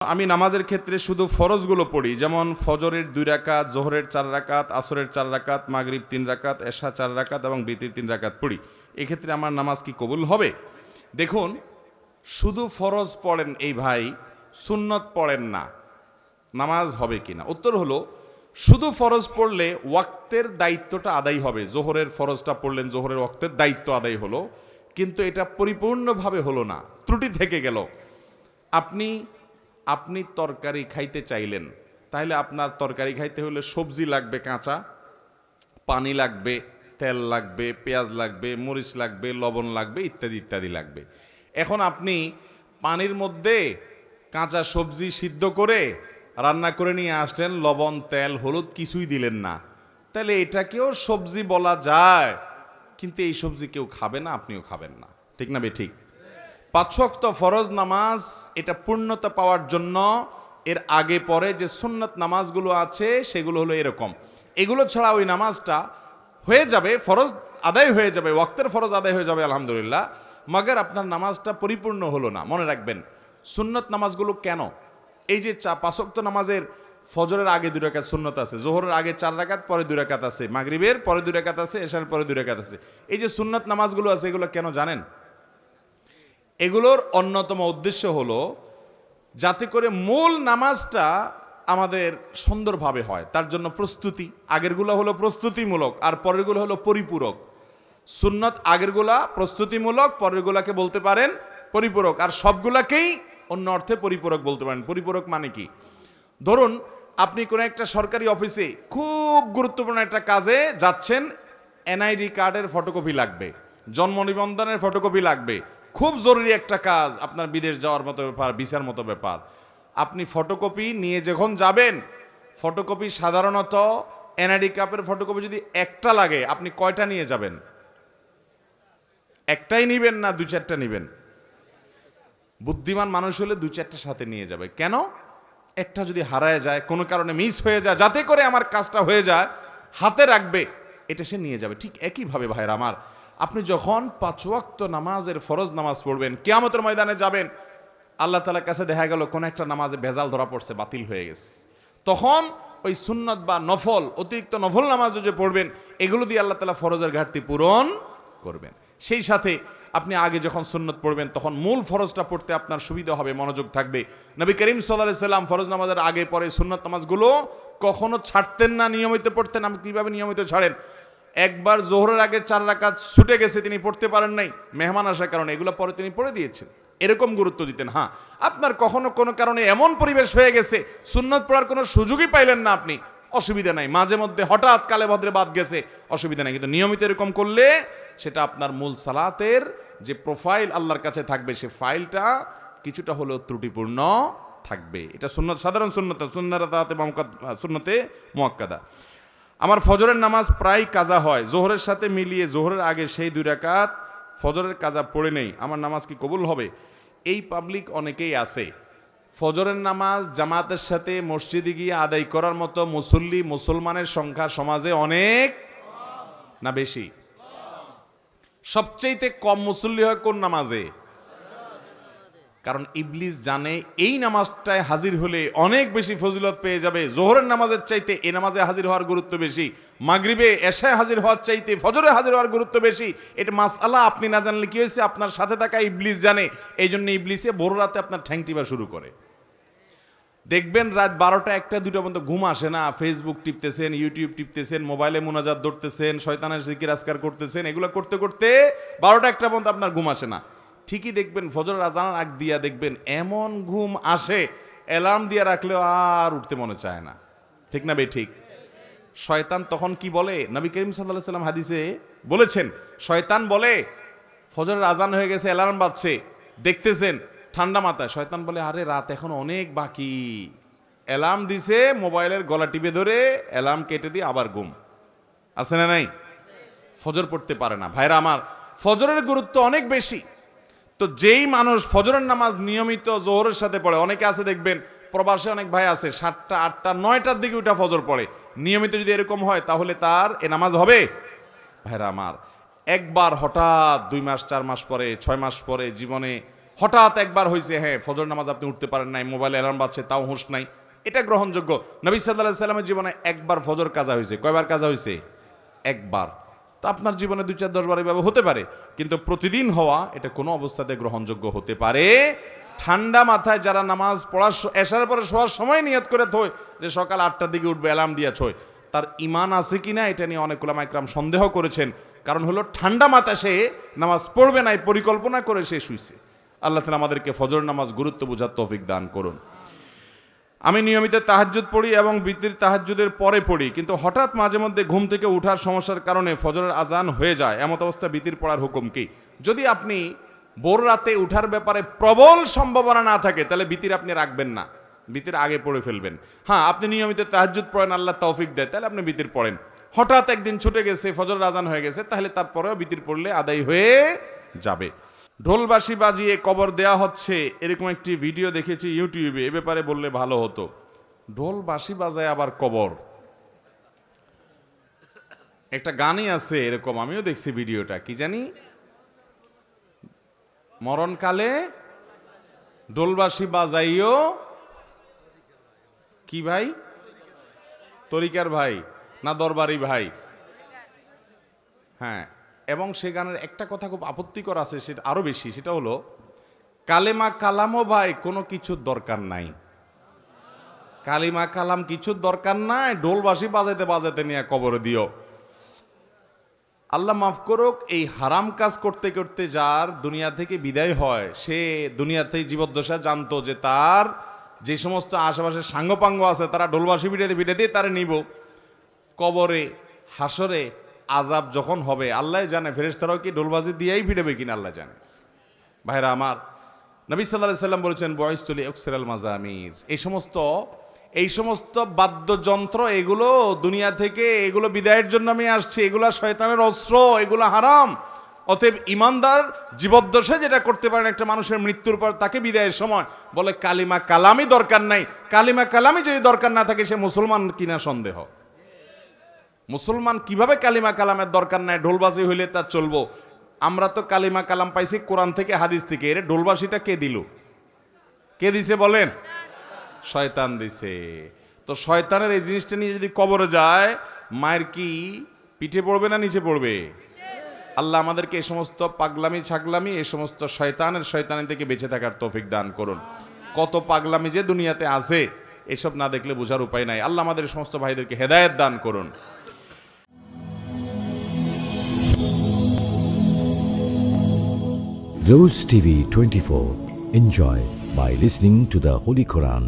আমি নামাজের ক্ষেত্রে শুধু ফরজগুলো পড়ি, যেমন ফজরের 2 রাকাত, জোহরের 4 রাকাত, আসরের 4 রাকাত, মাগরিব 3 রাকাত, এশা 4 রাকাত এবং বিতির 3 রাকাত পড়ি। এক্ষেত্রে আমার নামাজ কি কবুল হবে? দেখুন, শুধু ফরজ পড়েন এই ভাই, সুন্নত পড়েন না, নামাজ হবে কিনা? উত্তর হলো, শুধু ফরজ পড়লে ওয়াক্তের দায়িত্বটা আদায় হবে। জোহরের ফরজটা পড়লেন, জোহরের ওয়াক্তের দায়িত্ব আদায় হলো, কিন্তু এটা পরিপূর্ণভাবে হলো না, ত্রুটি থেকে গেল। আপনি তরকারি খাইতে চাইলেন, তাহলে আপনার তরকারি খাইতে হলে সবজি লাগবে কাঁচা, পানি লাগবে, তেল লাগবে, পেঁয়াজ লাগবে, মরিচ লাগবে, লবণ লাগবে, ইত্যাদি ইত্যাদি লাগবে। এখন আপনি পানির মধ্যে কাঁচা সবজি সিদ্ধ করে রান্না করে নিয়ে আসলেন, লবণ তেল হলুদ কিছুই দিলেন না, তাহলে এটাকেও সবজি বলা যায়, কিন্তু এই সবজি কেউ খাবে না, আপনিও খাবেন না। ঠিক না বে ঠিক? 5 ওয়াক্ত ফরজ নামাজ এটা পূর্ণতা পাওয়ার জন্য এর আগে পরে যে সুন্নত নামাজগুলো আছে সেগুলো হলো এরকম। এগুলো ছাড়া ওই নামাজটা হয়ে যাবে, ফরজ আদায় হয়ে যাবে, ওয়াক্তের ফরজ আদায় হয়ে যাবে আলহামদুলিল্লাহ, মগর আপনার নামাজটা পরিপূর্ণ হলো না। মনে রাখবেন, সুন্নত নামাজগুলো কেন, এই যে 5 ওয়াক্ত নামাজের ফজরের আগে 2 রাকাত সুন্নত আছে, জোহরের আগে 4 রাকাত, পরে 2 রাকাত আছে, মাগরিবের পরে 2 রাকাত আছে, এশার পরে 2 রাকাত আছে। এই যে সুন্নত নামাজগুলো আছে, এগুলো কেন জানেন? এগুলোর অন্যতম উদ্দেশ্য হলো যাতে করে মূল নামাজটা আমাদের সুন্দরভাবে হয়, তার জন্য প্রস্তুতি। আগেরগুলো হলো প্রস্তুতিমূলক আর পরেরগুলো হলো পরিপূরক। সুন্নত আগেরগুলা প্রস্তুতিমূলক, পরেরগুলাকে বলতে পারেন পরিপূরক, আর সবগুলাকেই অন্য অর্থে পরিপূরক বলতে পারেন। পরিপূরক মানে কি? ধরুন, আপনি কোনো একটা সরকারি অফিসে খুব গুরুত্বপূর্ণ একটা কাজে যাচ্ছেন, এনআইডি কার্ডের ফটোকপি লাগবে, জন্ম নিবন্ধনের ফটোকপি লাগবে, খুব জরুরি একটা কাজ, আপনার বিদেশ যাওয়ার মতো ব্যাপার, ভিসার মতো ব্যাপার। আপনি ফটোকপি নিয়ে যখন যাবেন, ফটোকপি সাধারণত এনআইডি কার্ডের ফটোকপি যদি একটা লাগে, আপনি কয়টা নিয়ে যাবেন? একটাই নিবেন না 2-4টা নিবেন? বুদ্ধিমান মানুষ হলে 2-4টা সাথে নিয়ে যাবে। কেন? একটা যদি হারায় যায়, কোনো কারণে মিস হয়ে যায়, যাতে করে আমার কাজটা হয়ে যায়, হাতে রাখবে, এটা সে নিয়ে যাবে। ঠিক একইভাবে ভাইরা আমার, আপনি যখন 5 ওয়াক্ত নামাজের ফরজ নামাজ পড়বেন, কিয়ামতের ময়দানে যাবেন, আল্লাহ তাআলার কাছে দেখা গেল কোন একটা নামাজে ভেজাল ধরা পড়ছে, বাতিল হয়ে গেছে, তখন ওই সুন্নত বা নফল, অতিরিক্ত নফল নামাজ যে পড়বেন, এগুলো দিয়ে আল্লাহ তাআলা ফরজের ঘাটতি পূরণ করবেন। সেই সাথে আপনি আগে যখন সুন্নত পড়বেন, তখন মূল ফরজটা পড়তে আপনার সুবিধা হবে, মনোযোগ থাকবে। নবী করিম সাল্লাল্লাহু আলাইহি সাল্লাম ফরজ নামাজের আগে পরে সুন্নত নামাজগুলো কখনো ছাড়তেন না, নিয়মিত পড়তেন। আপনি কিভাবে নিয়মিত ছাড়েন? একবার জোহরের আগে 4 রাকাত ছুটে গেছে, তিনি পড়তে পারেন নাই মেহমান আসার কারণে, এগুলো পরে তিনি পড়ে দিয়েছেন, এরকম গুরুত্ব দিতেন। হ্যাঁ, আপনার কখনো কোনো কারণে এমন পরিবেশ হয়ে গেছে, সুন্নত পড়ার কোনো সুযোগই পাইলেন না আপনি, অসুবিধা নাই, মাঝে মধ্যে হঠাৎ কালে ভদ্রে বাদ গেছে, অসুবিধা নাই, কিন্তু নিয়মিত এরকম করলে সেটা আপনার মূল সালাতের যে প্রোফাইল আল্লাহর কাছে থাকবে, সে ফাইলটা কিছুটা হলেও ত্রুটিপূর্ণ থাকবে। এটা সুন্নত, সাধারণ সুন্নত, সুন্নতে মুআক্কাদা। আমার ফজরের নামাজ প্রায় কাজা হয়, জোহরের সাথে মিলিয়ে জোহরের আগে সেই 2 রাকাত ফজরের কাজা পড়ে নেই, আমার নামাজ কি কবুল হবে? এই পাবলিক অনেকেই আছে, ফজরের নামাজ জামাতের সাথে মসজিদে গিয়ে আদায় করার মতো মুসল্লি, মুসলমানের সংখ্যা সমাজে অনেক না বেশি? সবচেয়ে কম মুসল্লি হয় কোন নামাজে? কারণ ইবলিস জানে এই নামাজটায় হাজির হলে অনেক বেশি ফজিলত পেয়ে যাবে, জোহরের নামাজের চাইতে এই নামাজে হাজির হওয়ার গুরুত্ব বেশি, মাগরিবে এশায় হাজির হওয়ার চাইতে ফজরে হাজির হওয়ার গুরুত্ব বেশি। এটা মাসআলা আপনি না জানলে কি হয়েছে, আপনার সাথে থাকা ইবলিস জানে, এই জন্য ইবলিসে ভোর রাতে আপনার ঠ্যাং টিপা শুরু করে। দেখবেন রাত 12টা 1টা 2টা পর্যন্ত ঘুম আসে না, ফেসবুক টিপতেছেন, ইউটিউব টিপতেছেন, মোবাইলে মুনাজাত ধরতেছেন, শয়তানের জিকির আজকার করতেছেন, এগুলো করতে করতে 12টা 1টা পর্যন্ত আপনার ঘুম আসে না। ঠিকই দেখবেন ফজরের আজান আগ দিয়া দেখবেন এমন ঘুম আসে, অ্যালার্ম দিয়ে রাখলেও আর উঠতে মনে চায় না। ঠিক না বে ঠিক? শয়তান তখন কি বলে? নবী করিম সাল্লাল্লাহু আলাইহি সাল্লাম হাদিসে বলেছেন, শয়তান বলে ফজরের আজান হয়ে গেছে, অ্যালার্ম বাজছে, দেখতেছেন ঠান্ডা মাথায়, শয়তান বলে আরে রাত এখন অনেক বাকি, অ্যালার্ম দিছে, মোবাইলের গলা টিপে ধরে অ্যালার্ম কেটে দিয়ে আবার ঘুম। আছে না নাই? ফজর পড়তে পারে না। ভাইরা আমার, ফজরের গুরুত্ব অনেক বেশি। তো যেই মানুষ ফজরের নামাজ নিয়মিত জোহরের সাথে পড়ে, অনেকে আছে দেখবেন প্রবাসে অনেক ভাই আছে 7টা 8টা 9টার দিকে উঠা ফজর পড়ে, নিয়মিত যদি এরকম হয় তাহলে তার এ নামাজ হবে? ভাইরা আমার, একবার হঠাৎ 2 মাস 4 মাস পরে 6 মাস পরে জীবনে হঠাৎ একবার হয়েছে, হ্যাঁ ফজর নামাজ আপনি উঠতে পারেন নাই, মোবাইলে অ্যালার্ম বাজছে তাও হুঁশ নাই, এটা গ্রহণযোগ্য। নবী সাল্লাল্লাহু আলাইহি সাল্লামের জীবনে একবার ফজর কাজা হয়েছে। কয়বার কাজা হয়েছে? একবার। তো আপনার জীবনে 2, 4, 10 বার এভাবে হতে পারে, কিন্তু প্রতিদিন হওয়া এটা কোনো অবস্থাতে গ্রহণযোগ্য হতে পারে। ঠান্ডা মাথায় যারা নামাজ পড়ার এশার পরে শোয়ার সময় নিয়ত করে থয় যে সকাল 8টার দিকে উঠবে, অ্যালার্ম দিয়ে থয়, তার ঈমান আছে কিনা এটা নিয়ে অনেক উলামা ইকরাম সন্দেহ করেছেন। কারণ হলো ঠান্ডা মাথায় সে নামাজ পড়বে না, পরিকল্পনা করে সে শুইছে। আল্লাহ তাআলা আমাদেরকে ফজর নামাজ গুরুত্ব বোঝার তৌফিক দান করুন। আমি নিয়মিত তাহাজ্জুদ পড়ি এবং বিতির তাহাজ্জুদের পরে পড়ি, কিন্তু হঠাৎ মাঝে মধ্যে ঘুম থেকে ওঠার সমস্যার কারণে ফজরের আজান হয়ে যায়। এমত অবস্থা বিতির পড়ার হুকুম কি? যদি আপনি ভোর রাতে উঠার ব্যাপারে প্রবল সম্ভাবনা না থাকে তাহলে বিতির আপনি রাখবেন না, বিতির আগে পড়ে ফেলবেন। হ্যাঁ, আপনি নিয়মিত তাহাজ্জুদ পড়েন, আল্লাহ তৌফিক দেয়, তাহলে আপনি বিতির পড়েন। হঠাৎ একদিন ছুটে গেছে, ফজরের আজান হয়ে গেছে, তাহলে তারপরেও বিতির পড়লে আদায় হয়ে যাবে। ঢোলবাঁশি বাজিয়ে কবর দেয়া হচ্ছে, এরকম একটি ভিডিও দেখেছি ইউটিউবে, এ ব্যাপারে বললে ভালো হতো। ঢোলবাঁশি বাজায় আবার কবর, একটা গানই আছে এরকম, আমিও দেখছি ভিডিওটা, কি জানি, মরণকালে ঢোলবাঁশি বাজাইও কি ভাই, তরিকার ভাই না দরবারি ভাই? হ্যাঁ, এবং সে গানের একটা কথা খুব আপত্তিকর আছে, সেটা আরো বেশি, সেটা হলো কালেমা কালামও ভাই কোনো কিছুর দরকার নাই, কালিমা কালাম কিছুর দরকার নাই, ঢোলবাঁশি বাজাইতে বাজাইতে নিয়ে কবরে দিও। আল্লাহ মাফ করুক, এই হারাম কাজ করতে করতে যার দুনিয়া থেকে বিদায় হয়, সে দুনিয়াতেই জীবদ্দশা জানতো যে তার যে সমস্ত আশেপাশে সাঙ্গপাঙ্গ আছে তারা ঢোলবাঁশি পিটাতে তারা নিব কবরে, হাসরে আজাব যখন হবে আল্লাহ জানে, ফেরেশতারাও কি ঢোলবাজি দিয়েই ফিরেবে কিনা আল্লাহ জানে। ভাইরা আমার, নবী সাল্লাল্লাহু আলাইহি সাল্লাম বলেছেন বয়স্তুলি অক্সিরাল মাজামির, এই সমস্ত বাদ্যযন্ত্র এগুলো দুনিয়া থেকে এগুলো বিদায়ের জন্য আমি আসছি, এগুলা শয়তানের অস্ত্র, এগুলো হারাম। অতএব ইমানদার জীবদ্দশায় যেটা করতে পারেন একটা মানুষের মৃত্যুর পর তাকে বিদায়ের সময় বলে কালিমা কালামই দরকার নাই। কালিমা কালামই যদি দরকার না থাকে সে মুসলমান কিনা সন্দেহ। মুসলমান কিভাবে কালিমা কালামের দরকার নাই, ঢোলবাজি হইলে তা চলবো? আমরা তো কালিমা কালাম পাইছি কোরআন থেকে, হাদিস থেকে। এর ঢোলবাজিটা কে দিল? কে দিছে বলেন? শয়তান দিছে। তো শয়তানের এই জিনিসটা নিয়ে যদি কবরে যায়, মায়ের কি পিঠে পড়বে না নিচে পড়বে? আল্লাহ আমাদেরকে এই সমস্ত পাগলামি ছাগলামি, এই সমস্ত শয়তানি থেকে বেঁচে থাকার তৌফিক দান করুন। কত পাগলামি যে দুনিয়াতে আছে, এসব না দেখলে বোঝার উপায় নাই। আল্লাহ আমাদের সমস্ত ভাইদেরকে হেদায়েত দান করুন। Rose TV 24. Enjoy by listening to the Holy Quran.